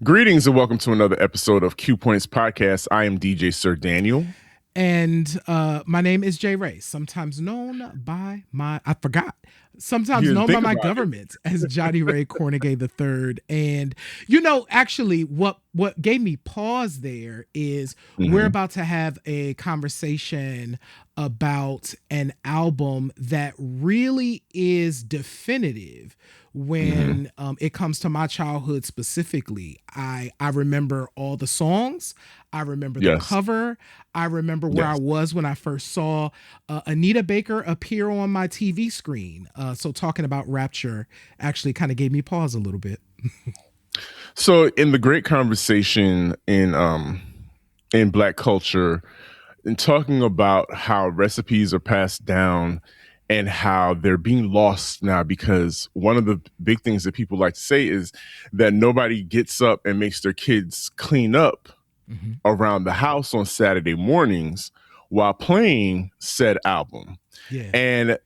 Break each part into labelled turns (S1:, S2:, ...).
S1: Greetings and welcome to another episode of Q Points Podcast. I am DJ Sir Daniel.
S2: And my name is Jay Ray, sometimes known by sometimes
S1: You didn't
S2: known by
S1: think
S2: my
S1: about it.
S2: government as Johnny Ray Cornegay III. And actually, what gave me pause there is we're
S1: Mhm.
S2: about to have a conversation about an album that really is definitive
S1: Mhm.
S2: when it comes to my childhood specifically. I remember all the songs. I remember the
S1: Yes.
S2: cover. I remember where I
S1: Yes.
S2: was when I first saw Anita Baker appear on my TV screen. So talking about Rapture actually kind of gave me pause a little bit.
S1: So in the great conversation in Black culture, in talking about how recipes are passed down and how they're being lost now, because one of the big things that people like to say is that nobody gets up and makes their kids clean up
S2: Mhm.
S1: around the house on Saturday mornings while playing said album.
S2: Yeah.
S1: And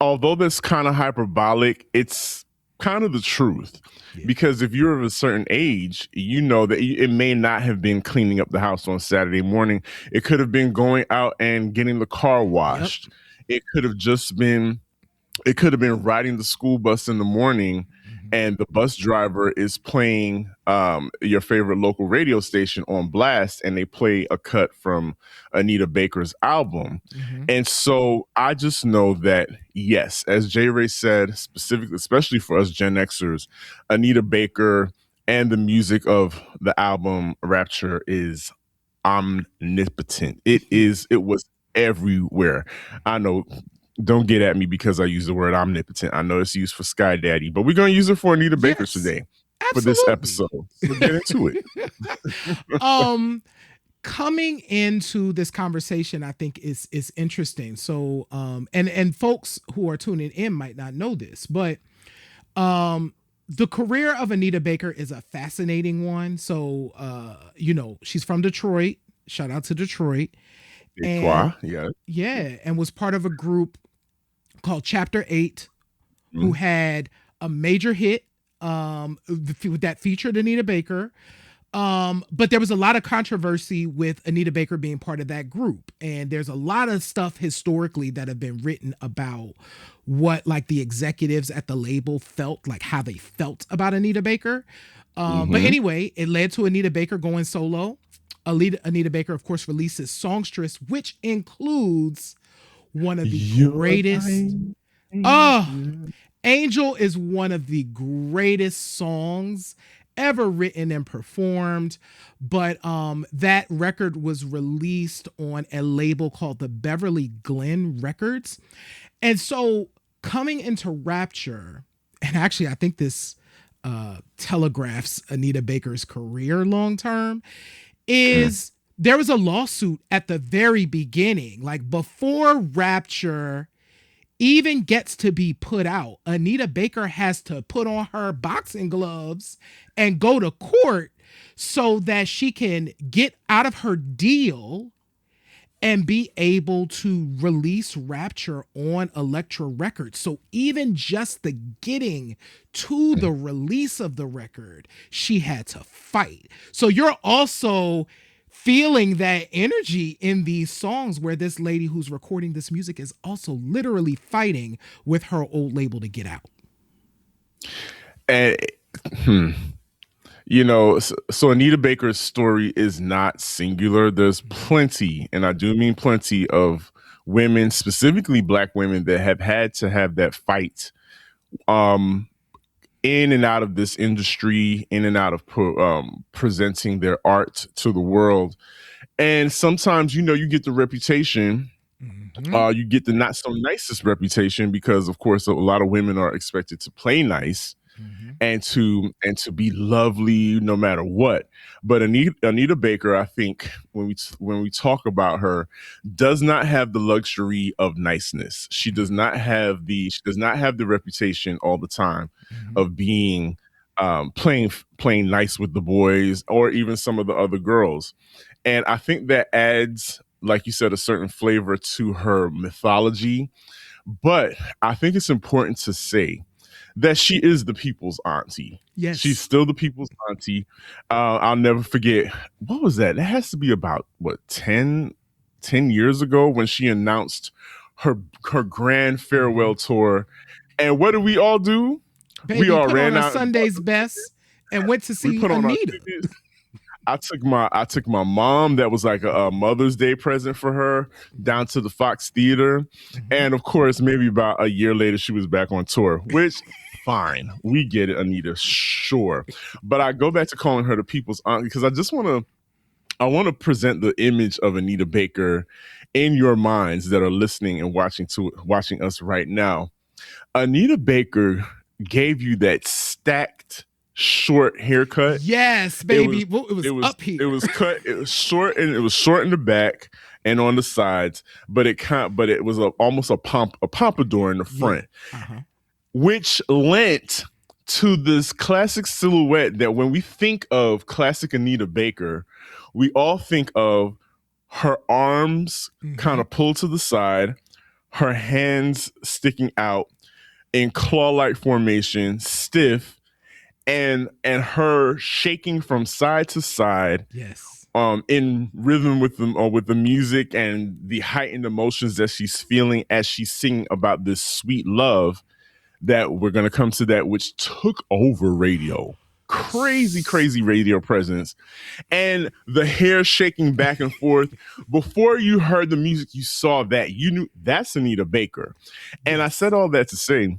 S1: although that's kind of hyperbolic, it's kind of the truth.
S2: Yeah.
S1: Because if you're of a certain age, you know that it may not have been cleaning up the house on Saturday morning. It could have been going out and getting the car
S2: Yep.
S1: washed. It could have just been it could have been riding the school bus in the morning
S2: Mhm.
S1: and the bus driver is playing your favorite local radio station on blast and they play a cut from Anita Baker's album.
S2: Mhm.
S1: And so I just know that, yes, as J. Ray said, specifically, especially for us Gen Xers, Anita Baker and the music of the album Rapture is omnipotent. It was everywhere. I know, don't get at me because I use the word omnipotent. I know it's used for Sky Daddy, but we're going to use it for Anita Baker
S2: Yes.
S1: today for this
S2: Absolutely.
S1: episode. So get into it.
S2: um Coming into this conversation, I think is interesting. So and folks who are tuning in might not know this, but the career of Anita Baker is a fascinating one. So she's from Detroit. Shout out to Detroit. And
S1: Detroit, yeah.
S2: yeah, and was part of a group called Chapter 8 who
S1: Mm-hmm.
S2: had a major hit that featured Anita Baker. But there was a lot of controversy with Anita Baker being part of that group. And there's a lot of stuff historically that have been written about what like the executives at the label felt, like how they felt about Anita Baker. But
S1: Mm-hmm.
S2: anyway, it led to Anita Baker going solo. Anita Baker, of course, releases Songstress, which includes one of the
S1: You're
S2: greatest.
S1: my
S2: Oh,
S1: angel.
S2: Angel is one of the greatest songs ever written and performed. But that record was released on a label called the Beverly Glen Records. And so coming into Rapture, and actually I think this telegraphs Anita Baker's career long term, is there was a lawsuit at the very beginning, like before Rapture even gets to be put out. Anita Baker has to put on her boxing gloves and go to court so that she can get out of her deal and be able to release Rapture on Elektra Records. So even just the getting to the release of the record, she had to fight. So you're also feeling that energy in these songs where this lady who's recording this music is also literally fighting with her old label to get out.
S1: And so Anita Baker's story is not singular. There's plenty, and I do mean plenty, of women, specifically Black women, that have had to have that fight um, in and out of this industry, in and out of presenting their art to the world. And sometimes, you get the reputation,
S2: Mm-hmm.
S1: you get the not so nicest reputation because, of course, a lot of women are expected to play nice
S2: Mm-hmm.
S1: and to be lovely no matter what. But Anita Baker, I think when we talk about her, does not have the luxury of niceness. She does not have the reputation all the time
S2: Mm-hmm.
S1: of being playing nice with the boys or even some of the other girls. And I think that adds, like you said, a certain flavor to her mythology. But I think it's important to say that she is the people's auntie. She's
S2: Yes.
S1: still the people's auntie. I'll never forget, what was that? That has to be about what, 10 years ago, when she announced her her grand
S2: Mm-hmm.
S1: farewell tour. And what did we all do? We
S2: Baby
S1: all
S2: put on
S1: ran
S2: a
S1: out and bought
S2: Sunday's
S1: the
S2: best
S1: tickets.
S2: and went to
S1: We
S2: see
S1: put on our
S2: Anita.
S1: tickets. I took my mom, that was like a Mother's Day present for her,
S2: Mm-hmm.
S1: down to the Fox Theater.
S2: Mm-hmm.
S1: And of course, maybe about a year later, she was back on tour, which, fine, we get it, Anita, sure. But I go back to calling her the people's aunt because I want to present the image of Anita Baker in your minds that are listening and watching us right now. Anita Baker gave you that stacked short haircut.
S2: Yes,
S1: It was
S2: baby. Well, it
S1: it
S2: was
S1: was
S2: up
S1: it
S2: here.
S1: was cut. It was short, and it was short in the back and on the sides, but it was almost a pompadour in the
S2: Yeah.
S1: front,
S2: Uh-huh.
S1: which lent to this classic silhouette that when we think of classic Anita Baker, we all think of her arms kind
S2: Mm-hmm.
S1: of pulled to the side, her hands sticking out in claw-like formation, stiff, and her shaking from side to side,
S2: Yes.
S1: in rhythm with the music and the heightened emotions that she's feeling as she's singing about this sweet love that we're going to come to, that which took over radio. Crazy, crazy radio presence, and the hair shaking back and forth. Before you heard the music, you saw that, you knew that's Anita Baker. And I
S2: Yes.
S1: said all that to say,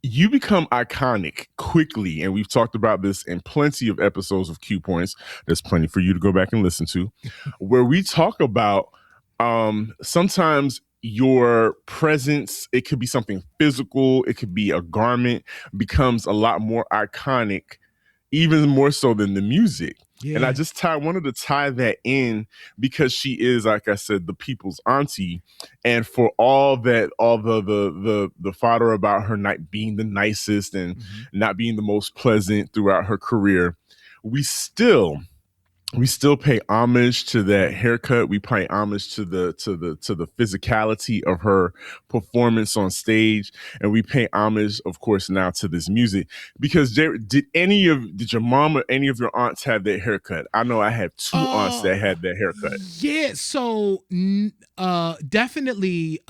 S1: you become iconic quickly, and we've talked about this in plenty of episodes of Q Points. There's plenty for you to go back and listen to, where we talk about, sometimes your presence, it could be something physical, it could be a garment, becomes a lot more iconic, even more so than the music. And I
S2: Yeah.
S1: just wanted to tie that in because she is, like I said, the people's auntie. And for all that, all the fodder about her not being the nicest and
S2: Mm-hmm.
S1: not being the most pleasant throughout her career, we still we still pay homage to that haircut. We pay homage to the physicality of her performance on stage, and we pay homage, of course, now to this music. Because did your mom or any of your aunts have that haircut? I know I have two aunts
S2: Uh
S1: that had that haircut.
S2: yeah, so definitely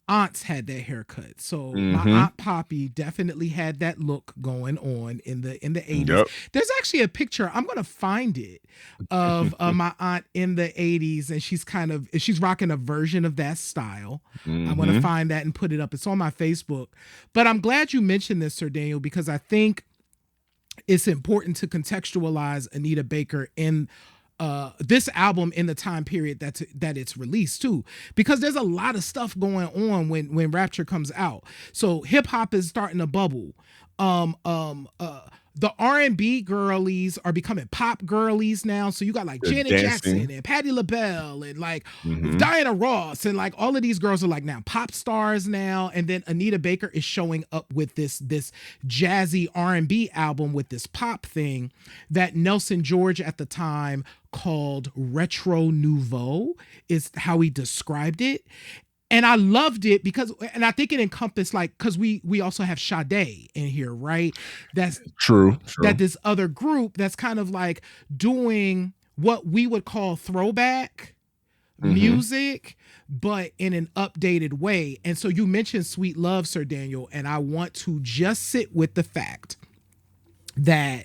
S2: aunts had that haircut. So my
S1: Mm-hmm.
S2: aunt Poppy definitely had that look going on in the 80s.
S1: Yep.
S2: There's actually a picture, I'm going to find it, of my aunt in the 80s, and she's rocking a version of that style. I'm going to
S1: Mm-hmm.
S2: find that and put it up. It's on my Facebook. But I'm glad you mentioned this, Sir Daniel, because I think it's important to contextualize Anita Baker in this album in the time period that it's released too, because there's a lot of stuff going on when Rapture comes out. So hip hop is starting to bubble. Um, um, uh, the R&B girlies are becoming pop girlies now. So you got like
S1: They're
S2: Janet Jackson
S1: dancing.
S2: and Patti LaBelle and like
S1: Mm-hmm.
S2: Diana Ross, and like all of these girls are like now pop stars now. And then Anita Baker is showing up with this jazzy R&B album with this pop thing that Nelson George at the time called retro-nuevo, is how he described it. And I loved it because, and I think it encompassed, like, because we also have Sade in here, right? That's
S1: True.
S2: that
S1: True.
S2: this other group that's kind of like doing what we would call throwback
S1: Mm-hmm.
S2: music, but in an updated way. And so you mentioned Sweet Love, Sir Daniel, and I want to just sit with the fact that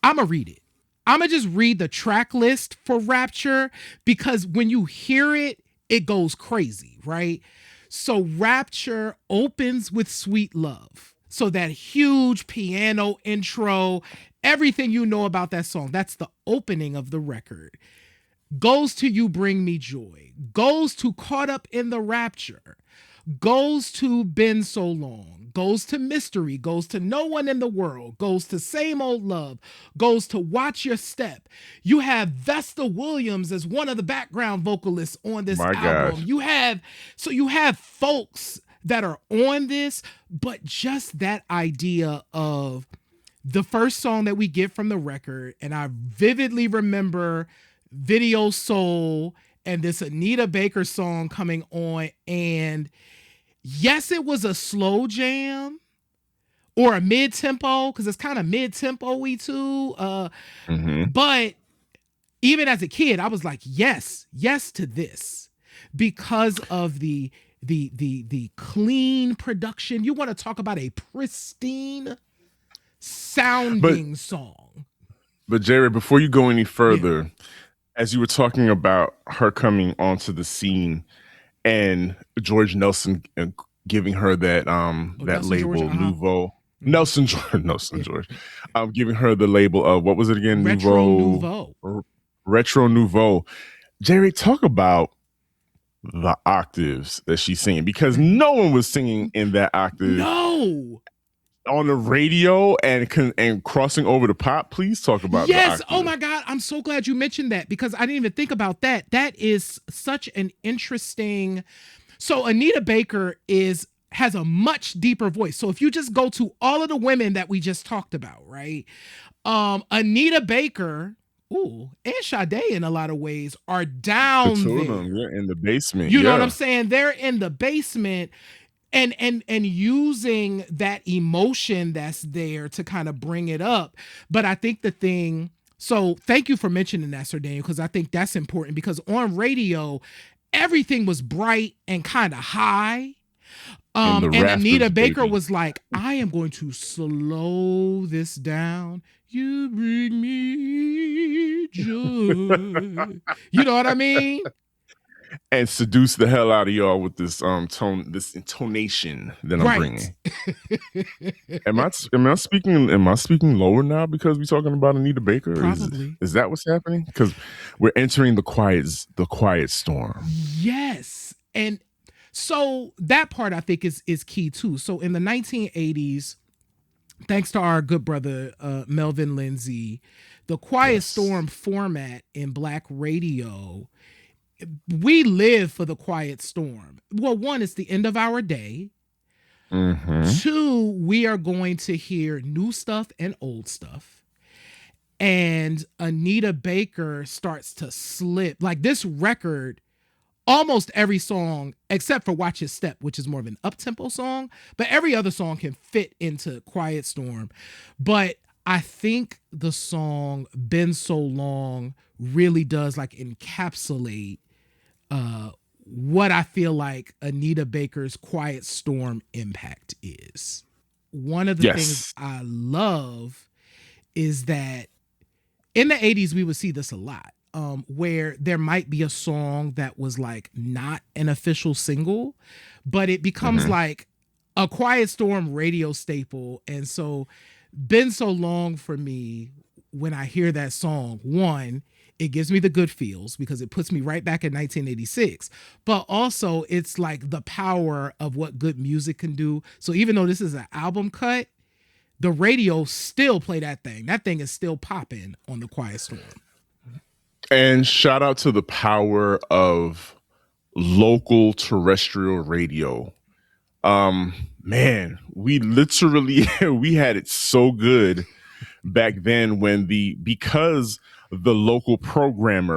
S2: I'm gonna read it. I'm gonna just read the track list for Rapture, because when you hear it, it goes crazy, right? So Rapture opens with Sweet Love. So that huge piano intro, everything you know about that song, that's the opening of the record. Goes to You Bring Me Joy, goes to Caught Up in the Rapture, goes to Been So Long, goes to Mystery, goes to No One in the World, goes to Same Old Love, goes to Watch Your Step. You have Vesta Williams as one of the background vocalists on this
S1: My
S2: album.
S1: gosh.
S2: You have folks that are on this, but just that idea of the first song that we get from the record, and I vividly remember Video Soul and this Anita Baker song coming on, and yes, it was a slow jam, or a mid tempo because it's kind of mid tempo-y too.
S1: Hmm.
S2: But even as a kid, I was like, yes, yes to this because of the clean production. You want to talk about a pristine
S1: But
S2: sounding song.
S1: Jerry, before you go any
S2: Yeah.
S1: further, as you were talking about her coming onto the scene and George Nelson giving her
S2: Oh,
S1: that
S2: Nelson George.
S1: label
S2: Uh-huh.
S1: Nouveau.
S2: Mm-hmm.
S1: Nelson
S2: Yeah.
S1: George, giving her the label of what was it again?
S2: Retro
S1: Nouveau,
S2: Nouveau.
S1: Retro Nouveau. Jerry, talk about the octaves that she's singing because no one was singing in that octave
S2: No.
S1: on the radio and crossing over to pop. Please talk about the
S2: Yes. Oh
S1: octave.
S2: my God. I'm so glad you mentioned that because I didn't even think about that. That is such an interesting. So Anita Baker has a much deeper voice. So if you just go to all of the women that we just talked about, right? Anita Baker, ooh, and Sade in a lot of ways are
S1: The
S2: down
S1: two of them,
S2: there.
S1: yeah, in the basement,
S2: You know what I'm
S1: yeah,
S2: saying? They're in the basement and using that emotion that's there to kind of bring it up. But I think the thing, so thank you for mentioning that, Sir Daniel, because I think that's important because on radio, everything was bright and kind of high.
S1: in the
S2: And Anita
S1: rafters,
S2: Baker
S1: baby.
S2: was like, I am going to slow this down. You bring me joy. You know what I mean?
S1: And seduce the hell out of y'all with this this intonation that I'm
S2: Right.
S1: bringing. Am I speaking lower now because we're talking about Anita Baker?
S2: Probably.
S1: Is that what's happening? Because we're entering the quiet storm.
S2: Yes. And so that part I think is key too. So in the 1980s, thanks to our good brother Melvin Lindsay, the Quiet
S1: Yes.
S2: Storm format in black radio, we live for the Quiet Storm. Well, one, it's the end of our day.
S1: Mm-hmm.
S2: Two, we are going to hear new stuff and old stuff. And Anita Baker starts to slip. Like this record, almost every song, except for Watch His Step, which is more of an up-tempo song, but every other song can fit into Quiet Storm. But I think the song Been So Long really does like encapsulate what I feel like Anita Baker's Quiet Storm impact is. One of the things
S1: Yes.
S2: I love is that in the 80s we would see this a lot, where there might be a song that was like not an official single, but it becomes
S1: Mm-hmm.
S2: like a Quiet Storm radio staple. And so Been So Long for me, when I hear that song, one, it gives me the good feels because it puts me right back in 1986, but also it's like the power of what good music can do. So even though this is an album cut, the radio still play that thing. That thing is still popping on the Quiet Storm.
S1: And shout out to the power of local terrestrial radio. Man, we literally we had it so good back then when because the local program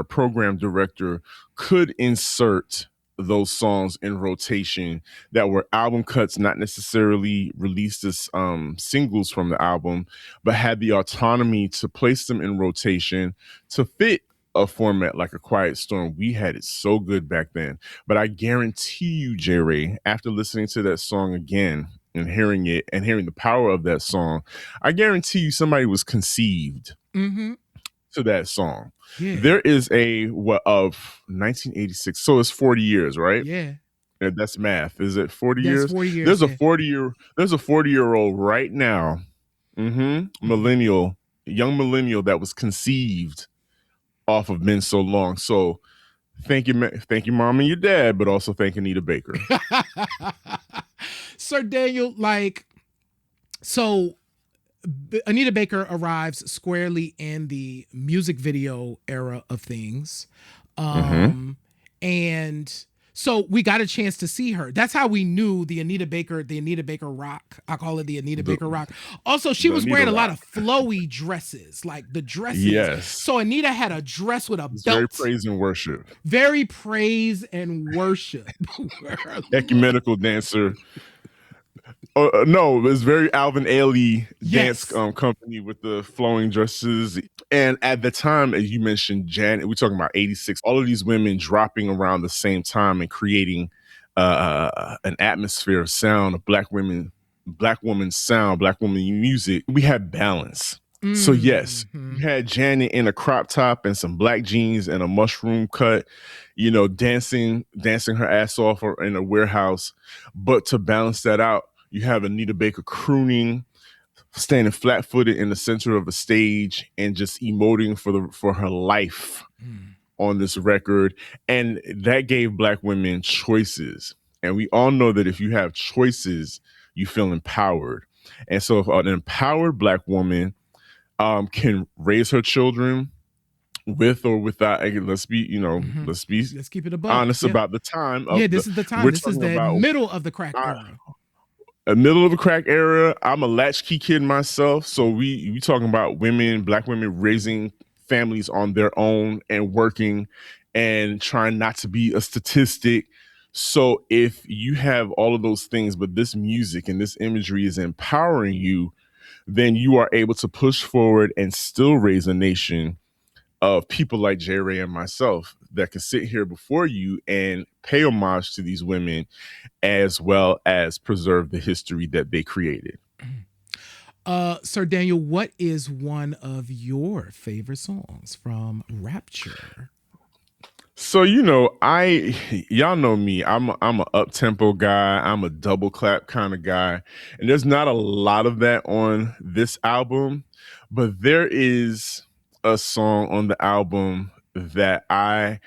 S1: director could insert those songs in rotation that were album cuts, not necessarily released as singles from the album, but had the autonomy to place them in rotation to fit a format like a Quiet Storm. We had it so good back then. But I guarantee you, J Ray, after listening to that song again and hearing it and hearing the power of that song, I guarantee you somebody was conceived
S2: Mm-hmm.
S1: to that song.
S2: Yeah.
S1: There is a what of 1986, so it's 40 years, right?
S2: Yeah.
S1: And that's math. Is it 40
S2: That's
S1: years?
S2: 40 years.
S1: There's a
S2: Yeah.
S1: 40-year-old right now,
S2: Mm-hmm.
S1: millennial, young millennial that was conceived off of Been So Long. So thank you, mom and your dad, but also thank Anita Baker.
S2: Sir Daniel, like, so Anita Baker arrives squarely in the music video era of things.
S1: Mm-hmm.
S2: And so we got a chance to see her. That's how we knew the Anita Baker rock. I call it the Anita
S1: The
S2: Baker rock. Also, she
S1: the
S2: was
S1: Anita
S2: wearing a lot
S1: Rock.
S2: of flowy dresses, like the dresses.
S1: Yes,
S2: So Anita had a dress with a
S1: it's very
S2: belt,
S1: praise and worship.
S2: very praise and worship.
S1: Ecumenical dancer. No, it's very Alvin Ailey dance
S2: Yes.
S1: company with the flowing dresses. And at the time, as you mentioned, Janet, we're talking about 86, all of these women dropping around the same time and creating an atmosphere of sound of black woman sound, black woman music. We had balance. So yes,
S2: Mm-hmm.
S1: you had Janet in a crop top and some black jeans and a mushroom cut, dancing her ass off in a warehouse. But to balance that out, you have Anita Baker crooning, standing flat footed in the center of a stage and just emoting for her life
S2: Mm.
S1: on this record. And that gave black women choices. And we all know that if you have choices, you feel empowered. And so if an empowered black woman can raise her children with or without,
S2: Mm-hmm.
S1: let's be
S2: Let's keep it a buck.
S1: honest
S2: Yep.
S1: about the time
S2: Yeah,
S1: of
S2: this is the time.
S1: we're
S2: This is
S1: talking
S2: the
S1: about
S2: middle of the crack
S1: uh,
S2: era.
S1: a middle of a crack era. I'm a latchkey kid myself, so we talking about women, black women raising families on their own and working and trying not to be a statistic. So if you have all of those things, but this music and this imagery is empowering you, then you are able to push forward and still raise a nation of people like J. Ray and myself that can sit here before you and pay homage to these women as well as preserve the history that they created.
S2: Sir Daniel, what is one of your favorite songs from Rapture?
S1: So I y'all know me. I'm a up tempo guy. I'm a double clap kind of guy, and there's not a lot of that on this album, but there is a song on the album that I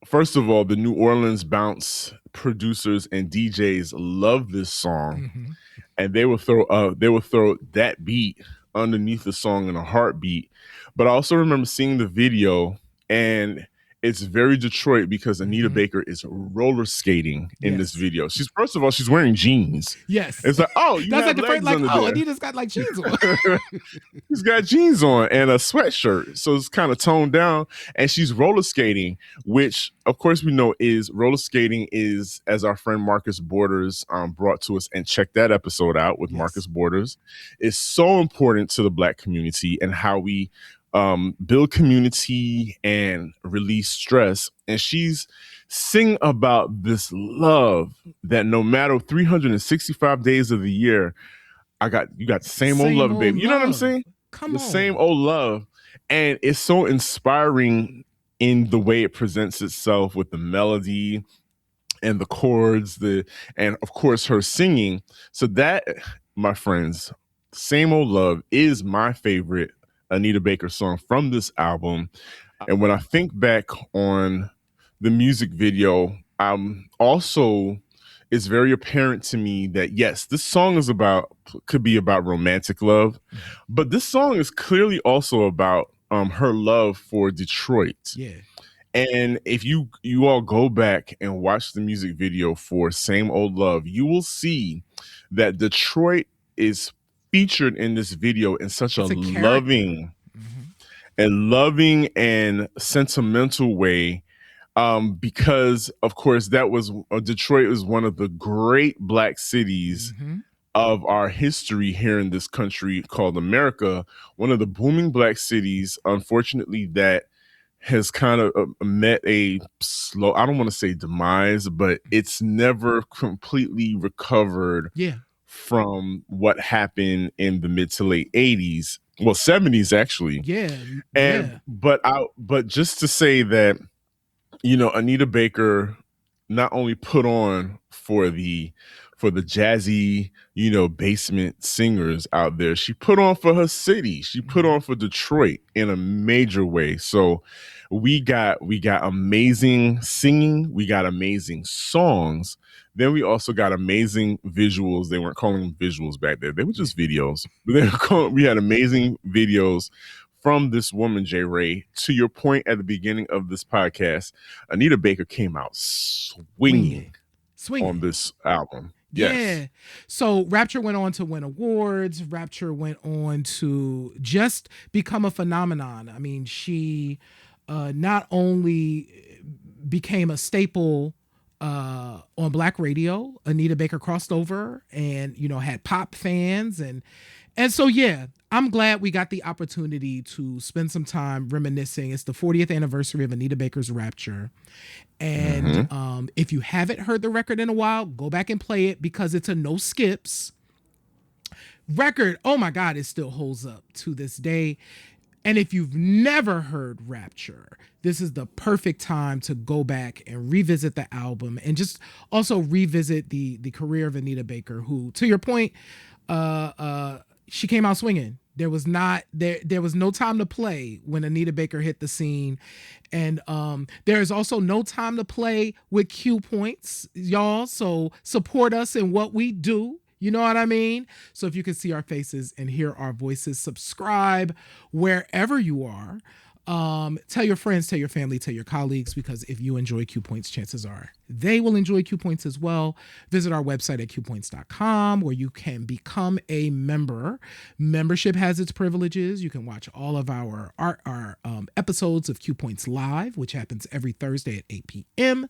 S1: first of all, the New Orleans bounce producers and DJs love this song,
S2: Mm-hmm.
S1: and they will throw that beat underneath the song in a heartbeat. But I also remember seeing the video, and it's very Detroit because Anita
S2: Mm-hmm.
S1: Baker is roller skating in this
S2: Yes.
S1: video. She's first of all, she's wearing jeans.
S2: Yes.
S1: It's like, oh, you
S2: That's like
S1: have
S2: the first,
S1: legs
S2: like,
S1: under
S2: oh,
S1: there.
S2: Anita's got like jeans on.
S1: She's got jeans on and a sweatshirt, so it's kind of toned down. And she's roller skating, which, of course, we know is roller skating is, as our friend Marcus Borders brought to us, and check that episode out with
S2: Yes.
S1: Marcus Borders, is so important to the Black community and how we build community and release stress. And she's sing about this love that no matter 365 days of the year, you got the same old
S2: Same
S1: love,
S2: old
S1: baby. You know what I'm
S2: love.
S1: saying?
S2: Come
S1: The same
S2: on.
S1: old love. And it's so inspiring in the way it presents itself with the melody and the chords, and of course her singing. So that, my friends, Same Old Love is my favorite Anita Baker song from this album. And when I think back on the music video, also it's very apparent to me that yes, this song could be about romantic love,
S2: Mhm.
S1: but this song is clearly also about her love for Detroit.
S2: Yeah.
S1: And if you all go back and watch the music video for Same Old Love, you will see that Detroit is featured in this video in such a
S2: It's a character. Mm-hmm.
S1: loving and sentimental way, because of course that was Detroit was one of the great black cities
S2: Mm-hmm.
S1: of our history here in this country called America, one of the booming black cities, unfortunately, that has kind of met a slow, I don't want to say demise, but it's never completely recovered
S2: Yeah.
S1: from what happened in the mid to late 80s, well 70s actually.
S2: Yeah.
S1: And
S2: Yeah.
S1: but just to say that, Anita Baker not only put on for the jazzy, basement singers out there, she put on for her city. She put
S2: Mm-hmm.
S1: on for Detroit in a major way. So we got amazing singing, we got amazing songs. Then we also got amazing visuals. They weren't calling them visuals back there. They were
S2: Yeah.
S1: just videos. But we had amazing videos from this woman, J. Ray. To your point at the beginning of this podcast, Anita Baker came out
S2: Swinging.
S1: swinging on
S2: Swinging.
S1: this album. Yes.
S2: Yeah. So Rapture went on to win awards. Rapture went on to just become a phenomenon. I mean, she not only became a staple on Black radio. Anita Baker crossed over and had pop fans, and so yeah, I'm glad we got the opportunity to spend some time reminiscing. It's the 40th anniversary of Anita Baker's Rapture. And
S1: Mm-hmm.
S2: if you haven't heard the record in a while, go back and play it because it's a no skips record. Oh my God, it still holds up to this day. And if you've never heard Rapture, this is the perfect time to go back and revisit the album and just also revisit the career of Anita Baker, who, to your point, she came out swinging. There was no time to play when Anita Baker hit the scene. And there is also no time to play with Q points, y'all. So support us in what we do. You know what I mean? So if you can see our faces and hear our voices, subscribe wherever you are. Tell your friends, tell your family, tell your colleagues, because if you enjoy Q Points, chances are they will enjoy Q Points as well. Visit our website at qpoints.com where you can become a member. Membership has its privileges. You can watch all of our episodes of Q Points Live, which happens every Thursday at 8 p.m.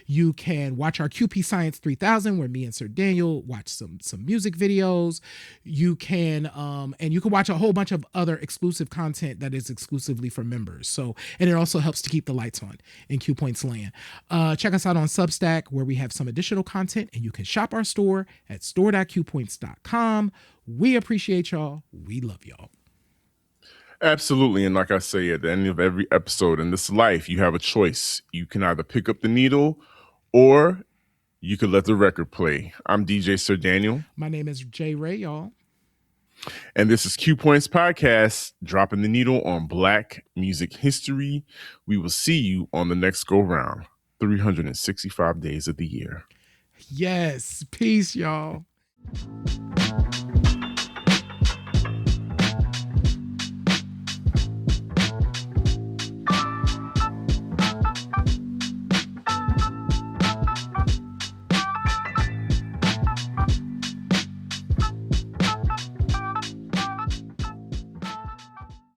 S2: You can watch our QP Science 3000, where me and Sir Daniel watch some music videos. You can and you can watch a whole bunch of other exclusive content that is exclusively for members. So, and it also helps to keep the lights on in Q Points land. Check us out on Substack, where we have some additional content, and you can shop our store at store.qpoints.com. We appreciate y'all. We love y'all.
S1: Absolutely. And like I say at the end of every episode, in this life, you have a choice. You can either pick up the needle or you could let the record play. I'm DJ Sir Daniel.
S2: My name is J Ray, y'all.
S1: And this is Q Points Podcast, dropping the needle on Black music history. We will see you on the next go round, 365 days of the year.
S2: Yes. Peace, y'all.